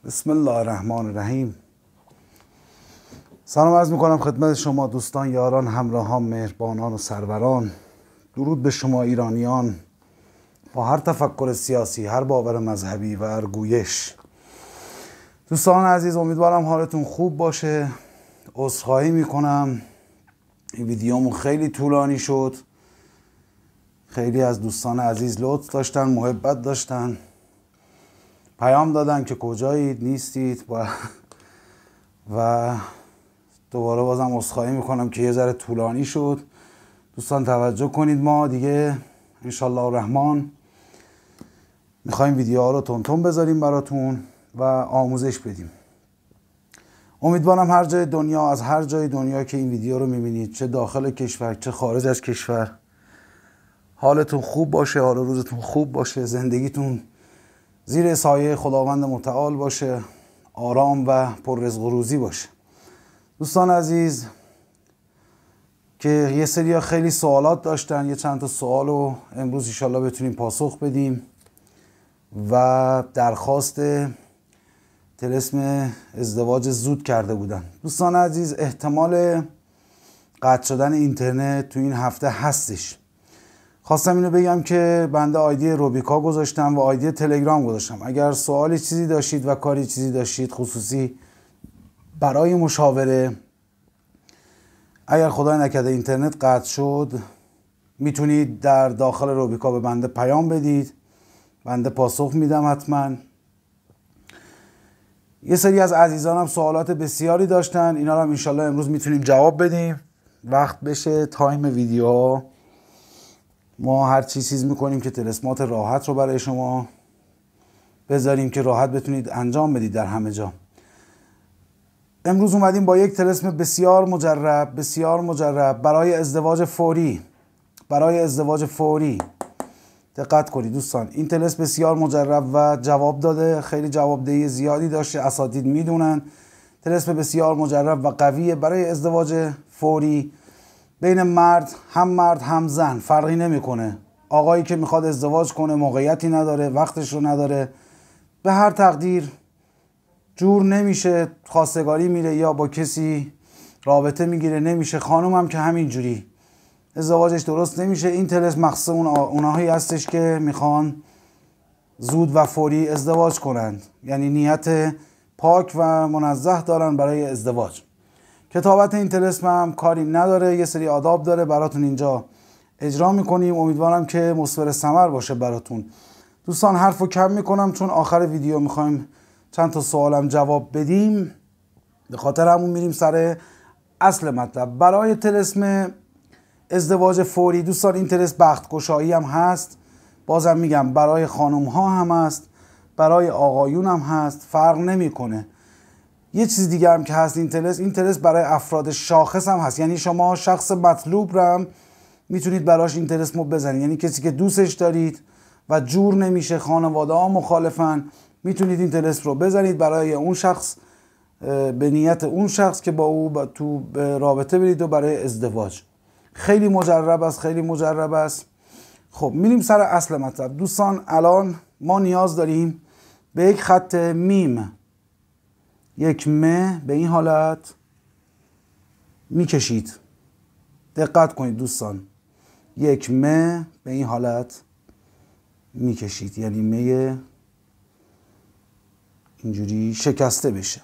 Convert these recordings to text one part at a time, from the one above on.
بسم الله الرحمن الرحیم. سلام عرض میکنم خدمت شما دوستان، یاران، همراهان، مهربانان و سروران. درود به شما ایرانیان با هر تفکر سیاسی، هر باور مذهبی و هر گویش. دوستان عزیز، امیدوارم حالتون خوب باشه. عذرخواهی میکنم این ویدیومون خیلی طولانی شد. خیلی از دوستان عزیز لطف داشتن، محبت داشتن، پیام دادن که کجایید، نیستید و دوباره بازم عذرخواهی میکنم که یه ذره طولانی شد. دوستان توجه کنید، ما دیگه انشالله الرحمن میخوایم ویدیوها رو تون بذاریم براتون و آموزش بدیم. امیدوارم هر جای دنیا، از هر جای دنیا که این ویدیو رو میبینید، چه داخل کشور چه خارج از کشور، حالتون خوب باشه، حال روزتون خوب باشه، زندگیتون زیر سایه خداوند متعال باشه، آرام و پر رزق و روزی باشه. دوستان عزیز که یه سری خیلی سوالات داشتن، یه چند تا سوال رو امروز انشالله بتونیم پاسخ بدیم و درخواست طلسم ازدواج زود کرده بودن. دوستان عزیز، احتمال قطع شدن اینترنت تو این هفته هستش. خواستم اینو بگم که بنده آیدی روبیکا گذاشتم و آیدی تلگرام گذاشتم. اگر سوالی چیزی داشتید و کاری چیزی داشتید خصوصی برای مشاوره، اگر خدای نکرده اینترنت قطع شد، میتونید در داخل روبیکا به بنده پیام بدید، بنده پاسخ میدم حتما. یه سری از عزیزانم سوالات بسیاری داشتن، اینا رو هم انشالله امروز میتونیم جواب بدیم. وقت بشه تایم ویدیو ما هر چیز میکنیم که طلسمات راحت رو برای شما بذاریم که راحت بتونید انجام بدید در همه جا. امروز اومدیم با یک طلسم بسیار مجرب برای ازدواج فوری. دقت کنید دوستان، این طلسم بسیار مجرب و جواب داده، خیلی جوابدهی زیادی داشته، اساتید میدونن. طلسم بسیار مجرب و قویه برای ازدواج فوری بین مرد هم زن، فرقی نمیکنه. آقایی که میخواد ازدواج کنه موقعیتی نداره، وقتش رو نداره، به هر تقدیر جور نمیشه، خواستگاری میره یا با کسی رابطه میگیره نمیشه. خانوم هم که همینجوری ازدواجش درست نمیشه. این طلسم مخصوص اونهایی هستش که میخوان زود و فوری ازدواج کنند، یعنی نیت پاک و منزه دارن برای ازدواج. کتابت این طلسم هم کاری نداره، یه سری آداب داره، براتون اینجا اجرا میکنیم. امیدوارم که مثمر ثمر باشه براتون. دوستان حرفو کم میکنم چون آخر ویدیو میخوایم چند تا سوالم جواب بدیم، به خاطر همون میریم سر اصل مطلب. برای طلسم ازدواج فوری دوستان، این طلسم بخت گشایی هم هست. بازم میگم برای خانم ها هم هست، برای آقایون هم هست، فرق نمیکنه. یه چیز دیگه هم که هست، این طلسم برای افراد شاخص هم هست، یعنی شما شخص مطلوب رو هم میتونید براش این طلسم رو بزنید. یعنی کسی که دوستش دارید و جور نمیشه، خانواده ها مخالفن، میتونید این طلسم رو بزنید برای اون شخص، به نیت اون شخص که با او تو رابطه برید و برای ازدواج. خیلی مجرب است. خب میریم سر اصل مطلب. دوستان الان ما نیاز داریم به یک خط میم، یک م به این حالت میکشید. دقت کنید دوستان، یک م به این حالت میکشید، یعنی م اینجوری شکسته بشه.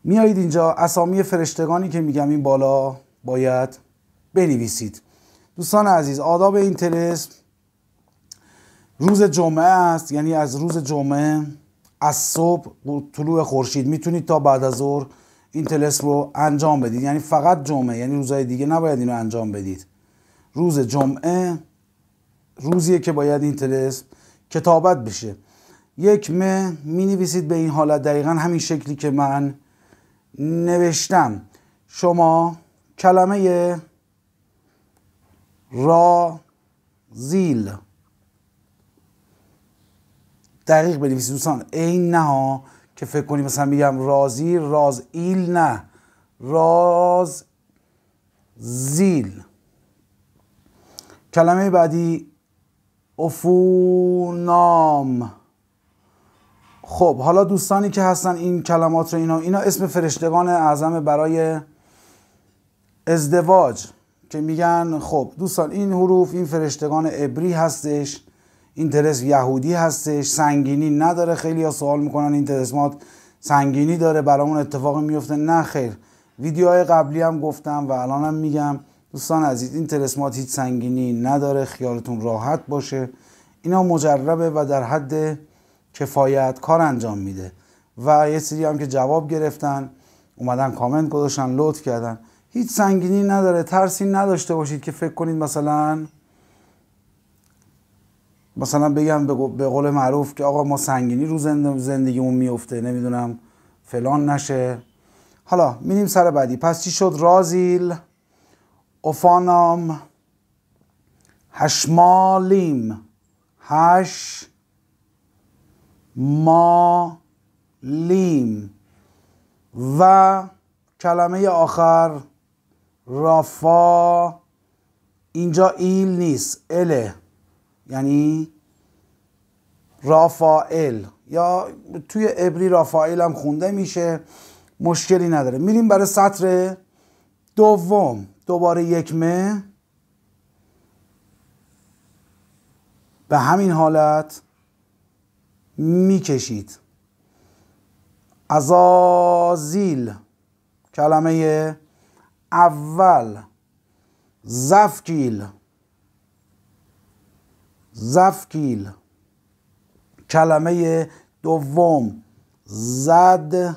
میایید اینجا اسامی فرشتگانی که میگم این بالا باید بنویسید. دوستان عزیز، آداب این طلسم روز جمعه است، یعنی از روز جمعه از صبح طلوع خورشید میتونید تا بعد از ظهر این طلسم رو انجام بدید. یعنی فقط جمعه، یعنی روزهای دیگه نباید اینو انجام بدید. روز جمعه روزیه که باید این طلسم کتابت بشه. یک م می نویسید به این حالت، دقیقا همین شکلی که من نوشتم. شما کلمه رازیل دقیق بنویسید دوستان، این نه ها که فکر کنید مثلا میگم رازی رازیل، نه، رازیل. کلمه بعدی خب حالا دوستانی که هستن این کلمات رو اینا اسم فرشتگان اعظم برای ازدواج که میگن خب دوستان این حروف این فرشتگان عبری هستش، این طلسم یهودی هستش، سنگینی نداره. خیلی ها سوال میکنن این طلسمات سنگینی داره برامون اتفاقی میفته؟ نه خیر، ویدیوهای قبلی هم گفتم و الانم میگم دوستان عزیز این طلسمات هیچ سنگینی نداره، خیالتون راحت باشه. اینا مجربه و در حد کفایت کار انجام میده. و یه سری هم که جواب گرفتن اومدن کامنت گذاشتن لطف کردن، هیچ سنگینی نداره، ترسی نداشته باشید که فکر کنید مثلا بگم به قول معروف که آقا ما سنگینی رو زندگیمون میفته نمیدونم فلان نشه. حالا میریم سر بعدی. پس چی شد؟ رازیل، اوفانام، هشمالیم، هشمالیم و کلمه آخر رافا. اینجا ایل نیست، اله، یعنی رافائل یا توی عبری رافائل هم خونده میشه، مشکلی نداره. میریم برای سطر دوم. دوباره یکمه به همین حالت میکشید. عزازیل کلمه اول، زفکیل کلمه دوم، زدگیل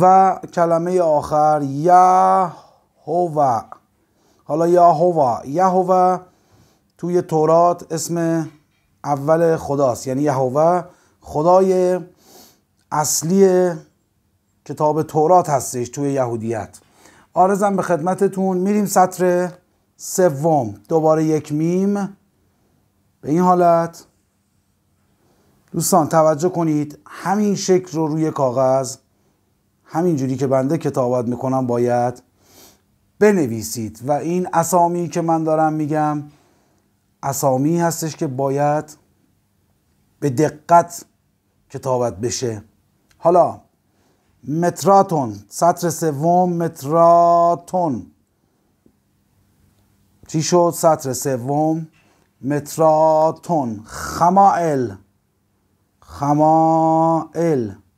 و کلمه آخر یهوه. حالا یهوه توی تورات اسم اول خداست، یعنی یهوه خدای اصلی کتاب تورات هستش توی یهودیت. عارضم به خدمتتون. میریم سطر سوم. دوباره یک میم به این حالت. دوستان توجه کنید، همین شکل رو روی کاغذ همینجوری که بنده کتابت میکنم باید بنویسید و این اسامی که من دارم میگم اسامی هستش که باید به دقت کتابت بشه. حالا متراتون، سطر سوم، متراتون چی شد؟ سطر سوم متراتون. خمائل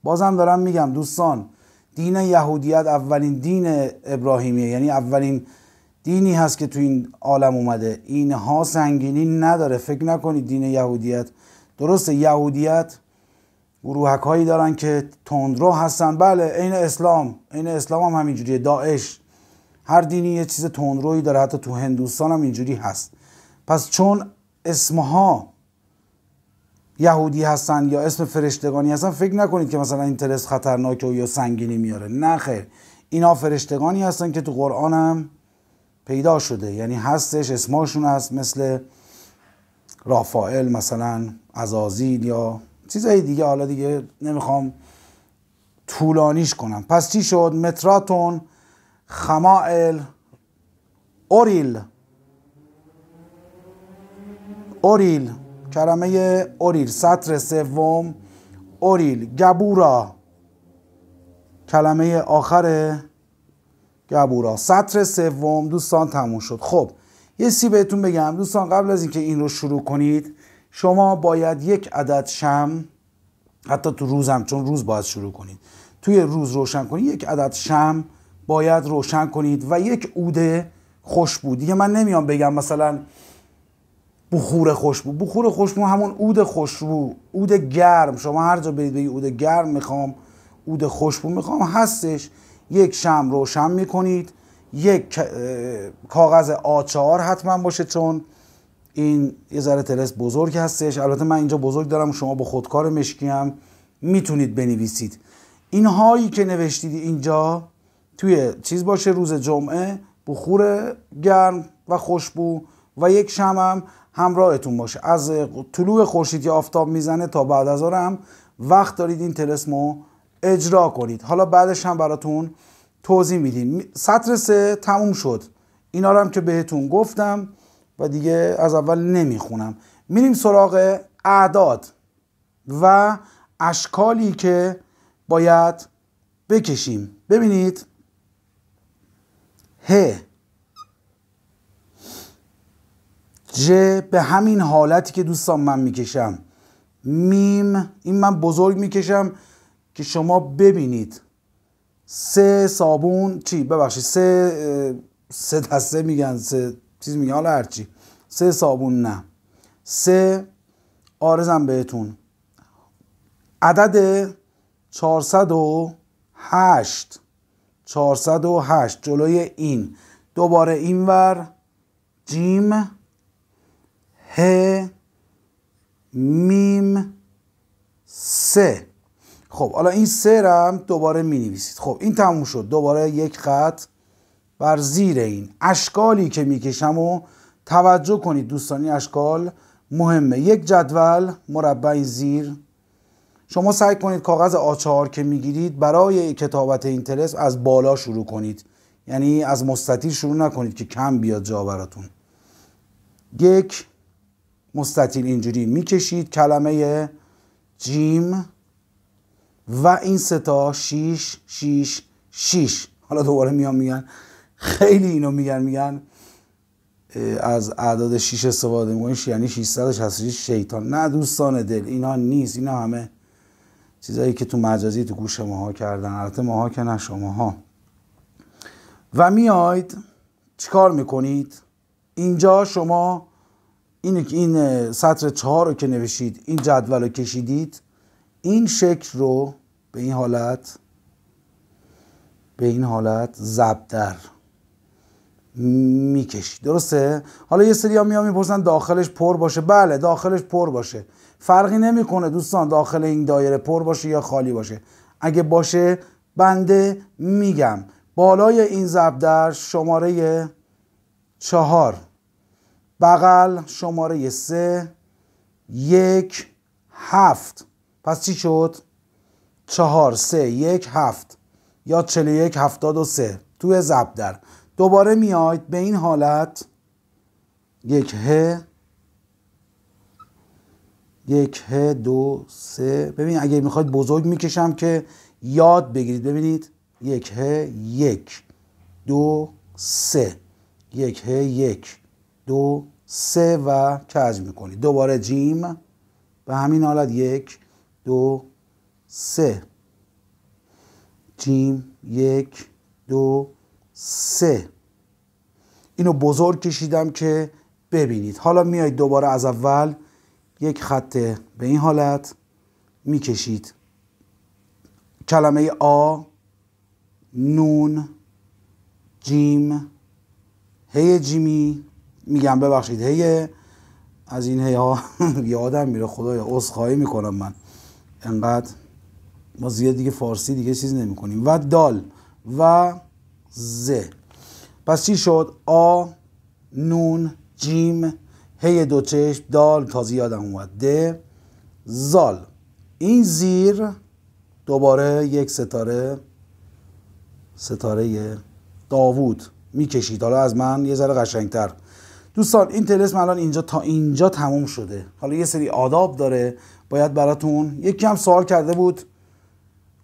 بازم دارم میگم دوستان، دین یهودیت اولین دین ابراهیمیه، یعنی اولین دینی هست که تو این عالم اومده. اینها سنگینی نداره. فکر نکنید دین یهودیت، درسته یهودیت گروهک هایی دارن که تندرو هستن، بله عین اسلام هم همینجوریه، داعش، هر دینی یه چیز تندرویی داره، حتی تو هندوستان هم اینجوری هست. پس چون اسمها یهودی هستن یا اسم فرشتگانی هستن فکر نکنید که مثلا این طلسم خطرناکه و یا سنگینی میاره. نه خیر، اینا فرشتگانی هستن که تو قرآن هم پیدا شده، یعنی هستش، اسماشون هست، مثل رافائل مثلا، عزازیل یا چیزای دیگه. حالا دیگه نمیخوام طولانیش کنم. پس چی شد؟ متراتون، خمائل، اوریل کلمه اوریل سطر سوم، اوریل. گبورا کلمه آخر گبورا سطر سوم. دوستان تموم شد. خب یه سی بهتون بگم دوستان، قبل از اینکه این رو شروع کنید شما باید یک عدد شمع، حتی تو روزم چون روز باید شروع کنید، توی روز روشن کنید، یک عدد شمع باید روشن کنید و یک عود خوشبو. دیگه من نمیام بگم مثلا بخور خوشبو همون عود خوشبو، عود گرم. شما هر جا برید بگید عود گرم میخوام، عود خوشبو میخوام، هستش. یک شمع روشن میکنید، یک کاغذ آ4 حتما باشه چون این یه ذره طلسم بزرگ هستش. البته من اینجا بزرگ دارم، شما با خودکار مشکی هم میتونید بنویسید. اینهایی که نوشتید اینجا توی چیز باشه، روز جمعه بخور گرم و خوشبو و یک شمع هم همراهتون باشه. از طلوع خورشید یا آفتاب میزنه تا بعد از ظهر هم وقت دارید این طلسمو اجرا کنید. حالا بعدش هم براتون توضیح میدیم. سطر 3 تموم شد. اینا رو هم که بهتون گفتم و دیگه از اول نمیخونم. میریم سراغ اعداد و اشکالی که باید بکشیم. ببینید ه ج به همین حالتی که دوستان من میکشم، میم این من بزرگ میکشم که شما ببینید. سه صابون چی ببخشید سه دسته میگن، سه چیز میگن، حالا هرچی، سه صابون نه، سه آرزم بهتون عدد 408 جلوی این، دوباره اینور جیم ه میم سه. خب حالا این سه رو هم دوباره می نویسید. خب این تموم شد. دوباره یک خط بر زیر این اشکالی که میکشم و توجه کنید دوستان، این اشکال مهمه. یک جدول مربع زیر، شما سعی کنید کاغذ آ4 که میگیرید برای کتابت این طلسم از بالا شروع کنید، یعنی از مستطیل شروع نکنید که کم بیاد جا براتون. یک مستطیل اینجوری میکشید، کلمه جیم و این سه تا 6 6 6. حالا دوباره میگن خیلی اینو میگن از اعداد 6 استفاده میکنین یعنی 666 شیطان. نه دوستان دل، اینا نیست، اینا همه چیزایی که تو مجازی تو گوش ماها کردن، البته ماها که نه شماها. و میاید چیکار میکنید؟ اینجا شما این سطر 4 رو که نوشید، این جدول رو کشیدید، این شکل رو به این حالت زبدر میکشید. درسته؟ حالا یه سری ها میپرسن داخلش پر باشه. بله داخلش پر باشه، فرقی نمیکنه دوستان داخل این دایره پر باشه یا خالی باشه. اگه باشه بنده میگم بالای این زبدر شماره 4، بغل شماره 3 1 7. پس چی شد؟ 4 3 1 7 یا 41 73 توی زبدر. دوباره میاید به این حالت یک ه 2 3. ببین اگه میخواید بزرگ میکشم که یاد بگیرید. ببینید یک ه 1 2 3 یک ه 1 2 3 و کج میکنید. دوباره جیم به همین حالت 1 2 3 جیم 1 2 3. اینو بزرگ کشیدم که ببینید. حالا میایید دوباره از اول یک خط به این حالت میکشید، کلمه آ نون جیم هی جیمی میگم ببخشید هی، از این هی ها یادم میره خدایا، عذرخواهی میکنم من، انقدر ما زیاد دیگه فارسی دیگه چیز نمی کنیم. و دال و ز. پس چی شد؟ آ نون جیم هی دو چشم دال، تازه یادم اومد، د زال. این زیر دوباره یک ستاره داوود میکشید. حالا از من یه ذره قشنگتر دوستان. این طلسم الان اینجا تا اینجا تموم شده. حالا یه سری آداب داره باید براتون. یکی هم سوال کرده بود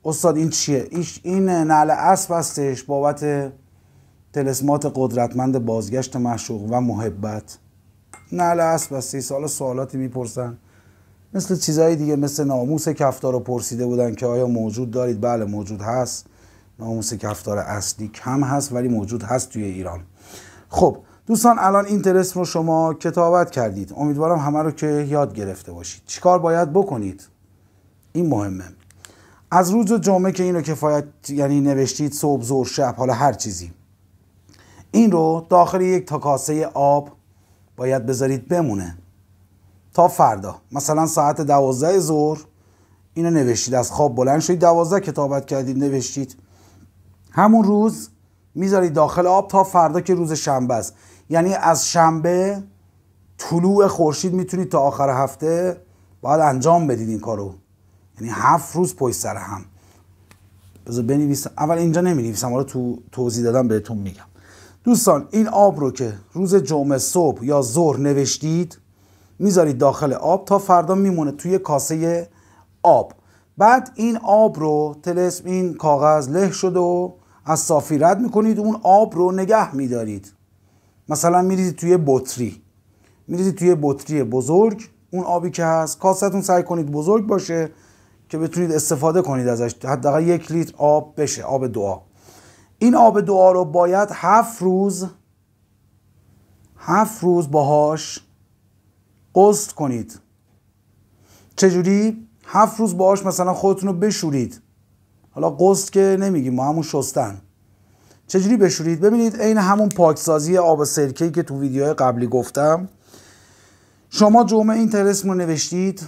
استاد این چیه؟ این نعل اسب هستش بابت طلسمات قدرتمند بازگشت معشوق و محبت. نعل اسب هستش. حالا سوالاتی میپرسن مثل چیزهای دیگه، مثل ناموس کفتار رو پرسیده بودن که آیا موجود دارید؟ بله موجود هست. ناموس کفتار اصلی کم هست ولی موجود هست توی ایران. خب دوستان الان این طلسم رو شما کتابت کردید، امیدوارم همه رو که یاد گرفته باشید. چیکار باید بکنید؟ این مهمه. از روز جمعه که اینو کفایت یعنی نوشتید، صبح ظهر شب حالا هر چیزی، این رو داخل یک تا کاسه آب باید بذارید بمونه تا فردا. مثلا ساعت 12 ظهر اینو نوشتید، از خواب بلند شدید 12 کتابت کردید نوشتید، همون روز میذارید داخل آب تا فردا که روز شنبه است. یعنی از شنبه طلوع خورشید میتونید تا آخر هفته باید انجام بدید این کارو، یعنی 7 روز پشت سر هم. بذار بنویسم، اول اینجا نمی‌نویسم، حالا تو توضیح دادم بهتون میگم. دوستان این آب رو که روز جمعه صبح یا ظهر نوشتید، میذارید داخل آب تا فردا میمونه توی کاسه آب. بعد این آب رو طلسم این کاغذ له شده و از صافی رد میکنید، اون آب رو نگه میدارید. مثلا میریزید توی بطری، میریزید توی بطری بزرگ. اون آبی که هست، کاستون سعی کنید بزرگ باشه که بتونید استفاده کنید ازش، حداقل 1 لیتر آب بشه، آب دعا. این آب دعا رو باید 7 روز باهاش غسل کنید. چجوری؟ 7 روز باهاش مثلا خودتون رو بشورید. حالا غسل که نمیگیم، ما همون شستن. چجوری بشورید؟ ببینید عین همون پاکسازی آب سرکه‌ای که تو ویدیوهای قبلی گفتم. شما جمعه این طلسم رو نوشتید،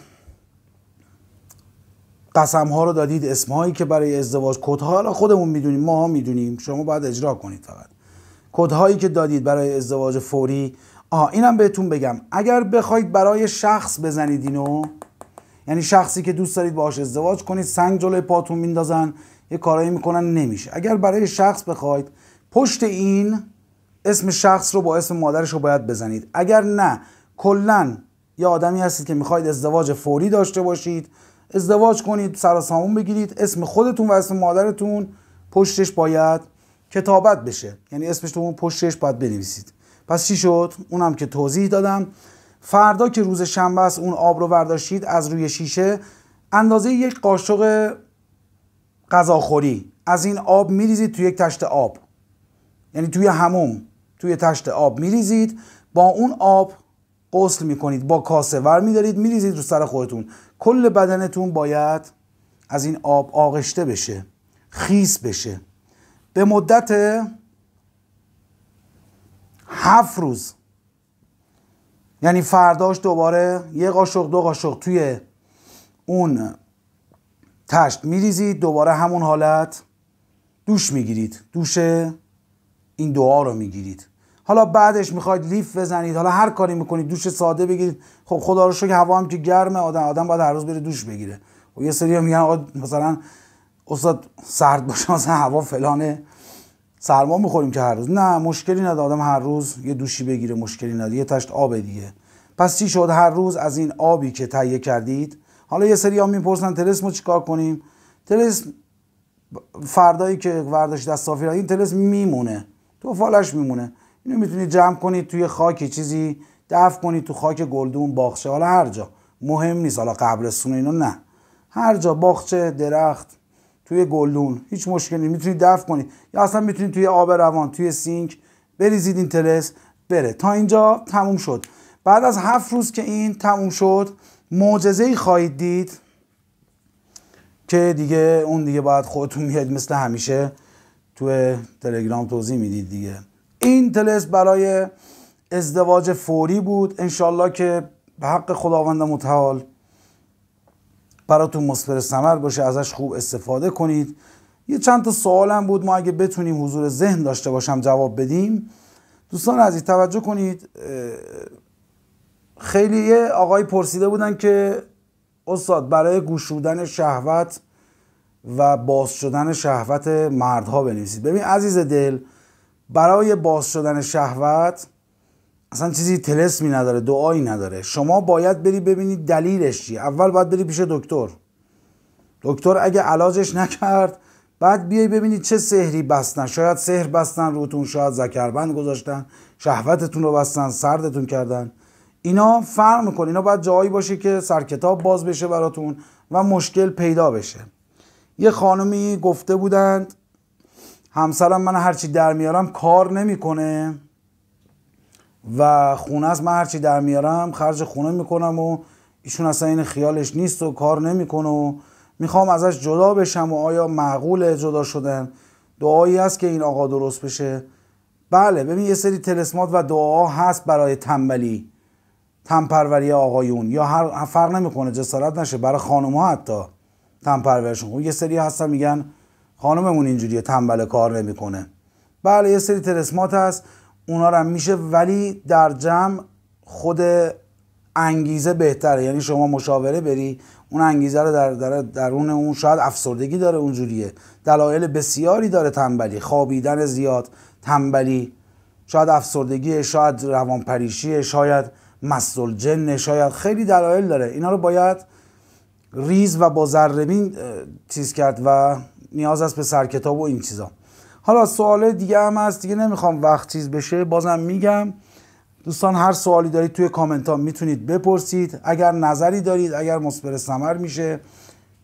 قسم ها رو دادید، اسمهایی که برای ازدواج، کدها، حالا خودمون میدونیم، ماها میدونیم، شما باید اجرا کنید. فقط کدهایی که دادید برای ازدواج فوری. اینم بهتون بگم، اگر بخواید برای شخص بزنید اینو، یعنی شخصی که دوست دارید باهاش ازدواج کنید، سنگ جلوی پاتون میندازن، یه کارایی میکنن، نمیشه. اگر برای شخص بخواید، پشت این اسم شخص رو با اسم مادرش رو باید بزنید. اگر نه، کلا یه آدمی هستید که میخواید ازدواج فوری داشته باشید، ازدواج کنید، سر و سامون بگیرید، اسم خودتون و اسم مادرتون پشتش باید کتابت بشه، یعنی اسمش تو اون پشتش باید بنویسید. پس چی شد؟ اونم که توضیح دادم. فردا که روز شنبه است، اون آب رو برداشتید از روی شیشه، اندازه 1 قاشق غذاخوری از این آب میریزید توی یک تشت آب، یعنی توی حموم توی تشت آب میریزید، با اون آب غسل میکنید، با کاسه ور میدارید میریزید رو سر خودتون. کل بدنتون باید از این آب آغشته بشه، خیس بشه، به مدت 7 روز. یعنی فرداش دوباره 1 قاشق 2 قاشق توی اون تشت میریزید، دوباره همون حالت دوش میگیرید، دوش این دعا رو میگیرید. حالا بعدش میخواید لیف بزنید، حالا هر کاری میکنید، دوش ساده بگیرید. خب خدا رو شکر هوا هم که گرمه، آدم باید هر روز بره دوش بگیره. و یه سری میگن مثلا استاد سرد باشه، مثلا هوا فلانه، سرما میخوریم که هر روز. نه، مشکلی نداره، آدم هر روز یه دوشی بگیره، مشکلی نداره، یه تشت آب دیگه. پس چی شد؟ هر روز از این آبی که تهیه کردید. حالا یه سری ها میپرسن طلسم رو چیکار کنیم؟ طلسم فردایی که ورداشت از صافی، این طلسم میمونه تو فالش میمونه. اینو میتونید جمع کنید توی خاک، چیزی دفن کنید تو خاک گلدون، باغچه، حالا هر جا، مهم نیست، حالا قبرستون اینو نه، هر جا، باغچه، درخت، توی گلدون، هیچ مشکلی نیست، میتونید دفن کنید. یا اصلا میتونید توی آب روان، توی سینک بریزید، این طلسم بره. تا اینجا تموم شد. بعد از 7 روز که این تموم شد، معجزه‌ای خواهید دید که دیگه اون دیگه باید خودتون میاد مثل همیشه توی تلگرام توضیح میدید دیگه. این طلسم برای ازدواج فوری بود. انشالله که به حق خداوند متعال براتون مثمر ثمر باشه، ازش خوب استفاده کنید. یه چند تا سوالم بود، ما اگه بتونیم حضور ذهن داشته باشم جواب بدیم. دوستان عزیز توجه کنید، خیلی آقای پرسیده بودن که استاد برای گشودن شهوت و باز شدن شهوت مردها بنویسید. ببین عزیز دل، برای باز شدن شهوت اصلا چیزی طلسمی نداره، دعایی نداره. شما باید بری ببینید دلیلش چیه. اول باید بری پیش دکتر. دکتر اگه علاجش نکرد، بعد بیای ببینید چه سحری بستن. شاید سحر بستن روتون، شاید زکربند گذاشتن، شهوتتون رو بستن، سردتون کردن. اینا فرق میکنه. اینا باید جایی باشه که سرکتاب باز بشه براتون و مشکل پیدا بشه. یه خانمی گفته بودند همسرم من هرچی در میارم کار نمیکنه و خونه است، من هرچی در میارم خرج خونه میکنم و ایشون اصلا این خیالش نیست و کار نمیکنه و میخوام ازش جدا بشم و آیا معقوله جدا شدن؟ دعایی هست که این آقا درست بشه؟ بله، ببین یه سری طلسمات و دعاها هست برای تنبلی، تنپروری آقایون، یا هر فرق نمیکنه، جسارت نشه، برای خانم‌ها حتی تنپروریشون. یه سری هستن میگن خانممون اینجوریه، تنبل، کار نمیکنه. بله یه سری طلسمات هست، اونا رو هم میشه، ولی در جمع خود انگیزه بهتره. یعنی شما مشاوره بری، اون انگیزه رو در درون اون، شاید افسردگی داره، اونجوریه، دلایل بسیاری داره تنبلی، خوابیدن زیاد، تنبلی، شاید افسردگی، شاید روانپریشی، شاید مسالجن، شاید خیلی دلایل داره. اینا رو باید ریز و با ذره‌بین چیز کرد و نیاز است به سرکتاب و این چیزا. حالا سوال دیگه هم هست، دیگه نمیخوام وقت چیز بشه، بازم میگم دوستان هر سوالی دارید توی کامنت ها میتونید بپرسید. اگر نظری دارید، اگر مثمر ثمر میشه،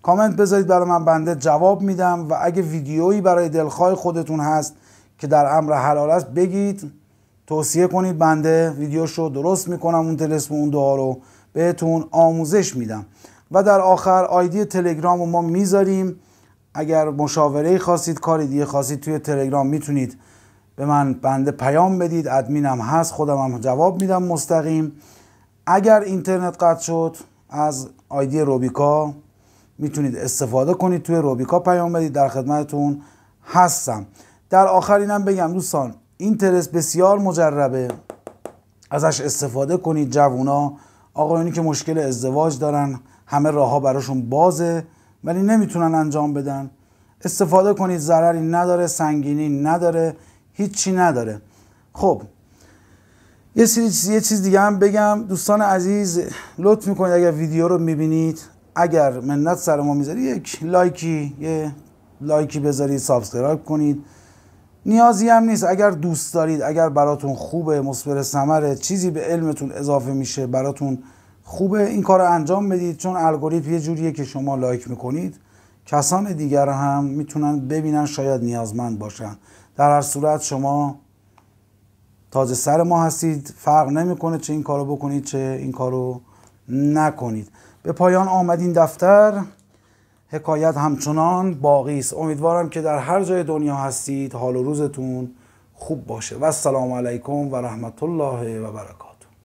کامنت بذارید برای من، بنده جواب میدم. و اگه ویدیویی برای دلخواه خودتون هست که در امر حلال است بگید، توصیه کنید، بنده ویدیوشو درست میکنم، اون طلسم اون دعا رو بهتون آموزش میدم. و در آخر آیدی تلگرام رو ما میذاریم، اگر مشاوره خواستید، کاری دیگه خواستید، توی تلگرام میتونید به من بنده پیام بدید، ادمینم هست، خودم هم جواب میدم مستقیم. اگر اینترنت قطع شد از آیدی روبیکا میتونید استفاده کنید، توی روبیکا پیام بدید، در خدمتتون هستم. در آخر اینم بگم دوستان این طلسم بسیار مجربه، ازش استفاده کنید. جوونا، آقایونی که مشکل ازدواج دارن، همه راهها براشون بازه ولی نمیتونن انجام بدن، استفاده کنید، ضرری نداره، سنگینی نداره، هیچی نداره. خب یه چیز دیگه هم بگم دوستان عزیز، لطف میکنید اگر ویدیو رو میبینید، اگر منت سر ما میذارید، یه لایکی بذارید، سابسکرایب کنید، نیازی هم نیست. اگر دوست دارید، اگر براتون خوبه، مثمر ثمره، چیزی به علمتون اضافه میشه، براتون خوبه، این کار رو انجام بدید، چون الگوریتم یه جوریه که شما لایک میکنید کسان دیگر هم میتونن ببینن، شاید نیازمند باشن. در هر صورت شما تاج سر ما هستید، فرق نمیکنه چه این کارو بکنید چه این کارو نکنید. به پایان آمد این دفتر، حکایت همچنان باقی است. امیدوارم که در هر جای دنیا هستید حال و روزتون خوب باشه و السلام علیکم و رحمت الله و برکاته.